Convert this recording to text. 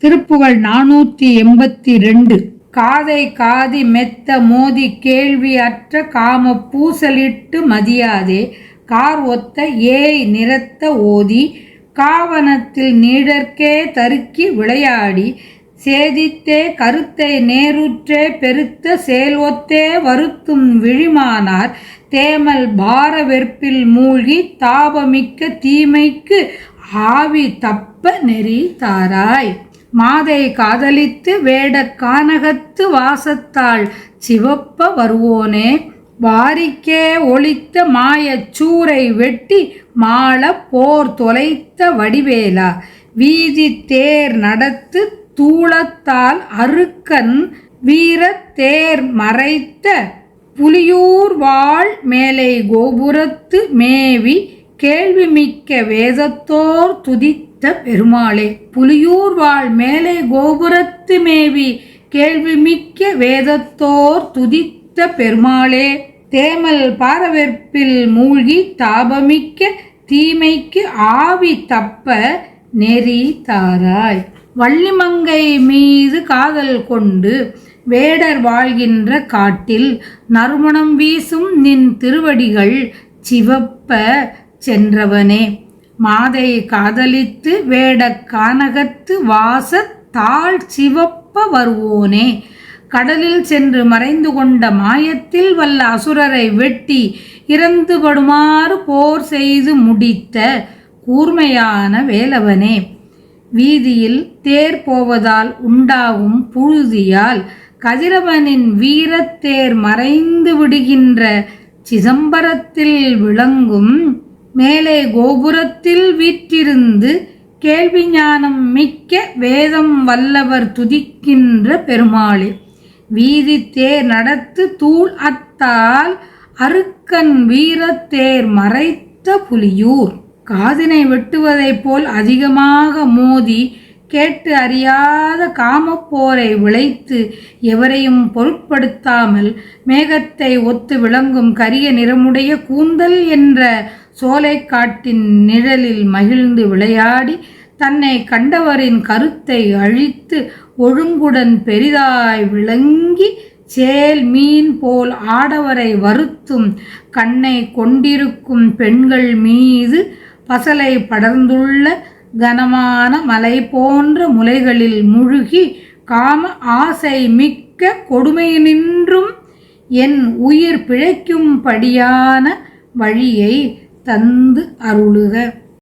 திருப்புகழ் 482. காதை காதி மெத்த மோதி கேள்வி அற்ற காம பூசலிட்டு மதியாதே கார் ஒத்த ஏய் நிறத்த ஓதி காவனத்தில் நீடற்கே தருக்கி விளையாடி சேதித்தே கருத்தை நேருற்றே பெருத்த செயல்ஒத்தே வருத்தும் விழிமானார் தேமல் பார வெற்பில் மூழ்கி தாபமிக்க தீமைக்கு ஆவி தப்ப நெறி தாராய். மாதை காதலித்து வேடக் கானகத்து வாசத்தாள் சிவப்ப வருவோனே வாரிக்கே ஒளித்த மாயச் சூரை வெட்டி மாள போர் தொலைத்த வடிவேலா வீதி தேர் நடத்து தூளத்தால் அருக்கன் வீரத் தேர் மறைத்த புலியூர் வாழ் மேலை கோபுரத்து மேவி கேள்விமிக்க வேதத்தோர் துதித்த பெருமாளே. புலியூர் வாழ் மேலை கோபுரத்து மேவி கேள்விமிக்க வேதத்தோர் துதித்த பெருமாளே. தேமல் பாரவெற்பில் மூழ்கி தாபமிக்க தீமைக்கு ஆவி தப்ப நெறி தாராய். வள்ளிமங்கை மீது காதல் கொண்டு வேடர் வாழ்கின்ற காட்டில் நறுமணம் வீசும் நின் திருவடிகள் சிவப்ப சென்றவனே. மாதை காதலித்து வேடக் கானகத்து வாசத் தாழ் சிவப்ப வருவோனே கடலில் சென்று மறைந்து கொண்ட மாயத்தில் வல்ல அசுரரை வெட்டி இறந்துபடுமாறு போர் செய்து முடித்த கூர்மையான வேலவனே. வீதியில் தேர் போவதால் உண்டாகும் புழுதியால் கதிரவனின் வீரத்தேர் மறைந்து விடுகின்ற சிதம்பரத்தில் விளங்கும் மேலே கோபுரத்தில் வீற்றிருந்து கேள்வி ஞானம் மிக்க வேதம் வல்லவர் துதிக்கின்ற பெருமாளே. வீதி தேர் நடத்து தூள் அத்தால் அருக்கன் வீரத்தேர் மறைத்த புலியூர். காதினை வெட்டுவதைப் போல் அதிகமாக மோதி கேட்டு அறியாத காமப்போரை விளைத்து எவரையும் பொருட்படுத்தாமல் மேகத்தை ஒத்து விளங்கும் கரிய நிறமுடைய கூந்தல் என்ற சோலைக்காட்டின் நிழலில் மகிழ்ந்து விளையாடி தன்னை கண்டவரின் கருத்தை அழித்து ஒழுங்குடன் பெரிதாய் விளங்கி சேல் மீன் போல் ஆடவரை வருத்தும் கண்ணை கொண்டிருக்கும் பெண்கள் மீது பசலை படர்ந்துள்ள கனமான மலை போன்ற முலைகளில் முழுகி காம ஆசை மிக்க கொடுமையினின்றும் என் உயிர் பிழைக்கும்படியான வழியை தந்து அருளுக.